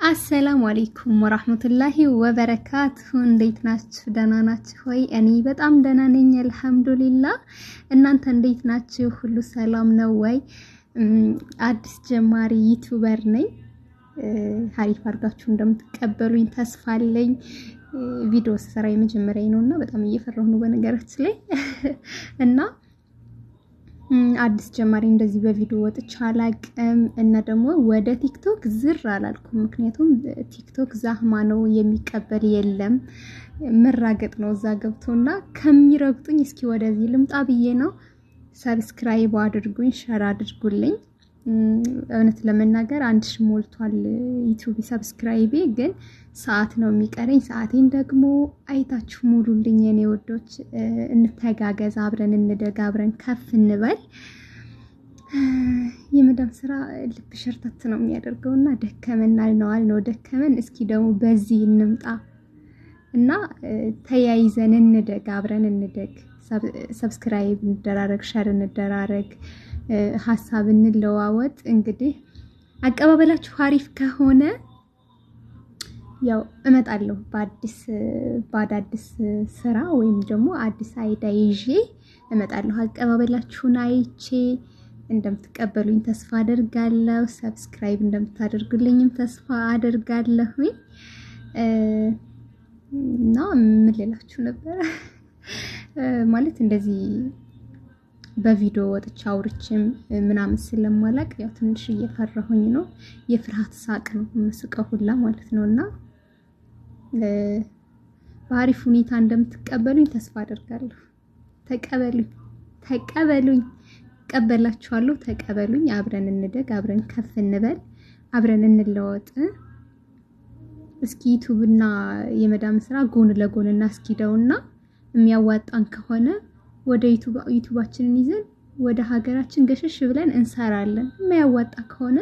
አሰላሙ አለይኩም ወራህመቱላሂ ወበረካቱሁ እንዴት ናችሁ? ደህና ናችሁ ወይ? እኔ በጣም ደህና ነኝ አልሐምዱሊላህ። እናንተ እንዴት ናችሁ? ሁሉ ሰላም ነው ወይ? አዲስ ጀማሪ ዩቲዩበር ነኝ። ሀሪፍ አድርጋችሁ እንደምትቀበሉኝ ተስፋ አለኝ። ቪዲዮ ስሰራ የመጀመሪያ ነውና በጣም እየፈራሁ ነው በነገራችን ላይ እና አዲስ ጀማሪ እንደዚህ በቪዲዮ ወጥቻ አላቅም እና ደግሞ ወደ ቲክቶክ ዝር አላልኩም። ምክንያቱም ቲክቶክ ዛህማ ነው የሚቀበል የለም መራገጥ ነው እዛ ገብቶና ከሚረግጡኝ እስኪ ወደዚህ ልምጣ ብዬ ነው። ሰብስክራይብ አድርጉኝ፣ ሼር አድርጉልኝ። እውነት ለመናገር 1000 ሞልቷል ዩቲዩብ ሰብስክራይቤ፣ ግን ሰዓት ነው የሚቀረኝ። ሰዓቴን ደግሞ አይታችሁ ሙሉልኝ የኔ ወዶች። እንተጋገዝ፣ አብረን እንደግ፣ አብረን ከፍ እንበል። የመዳም ስራ ልብ ሸርተት ነው የሚያደርገውና ደከመን ነው ደከመን። እስኪ ደግሞ በዚህ እንምጣ እና ተያይዘን እንደግ፣ አብረን እንደግ። ሰብስክራይብ እንደራረግ፣ ሼር እንደራረግ፣ ሐሳብ እንለዋወጥ። እንግዲህ አቀባበላችሁ አሪፍ ከሆነ ያው እመጣለሁ በአዲስ ስራ ወይም ደግሞ አዲስ አይዳ ይዤ እመጣለሁ። አቀባበላችሁን አይቼ እንደምትቀበሉኝ ተስፋ አደርጋለሁ። ሰብስክራይብ እንደምታደርጉልኝም ተስፋ አደርጋለሁ። እና ምን ልላችሁ ነበር ማለት እንደዚህ በቪዲዮ ወጥቻ አውርቼም ምናምን ስለማላቅ ያው ትንሽ እየፈራሁኝ ነው። የፍርሃት ሳቅ ነው መስቀው ሁላ ማለት ነውና በአሪፍ ሁኔታ እንደምትቀበሉኝ ተስፋ አደርጋለሁ። ተቀበሉኝ፣ እቀበላችኋለሁ። ተቀበሉኝ። አብረን እንደግ፣ አብረን ከፍ እንበል፣ አብረን እንለወጥ። እስኪ ዩቲዩብና የመዳም ስራ ጎን ለጎን እናስኪደውና የሚያዋጣን ከሆነ ወደ ዩቲዩባችንን ይዘን ወደ ሀገራችን ገሸሽ ብለን እንሰራለን። የማያዋጣ ከሆነ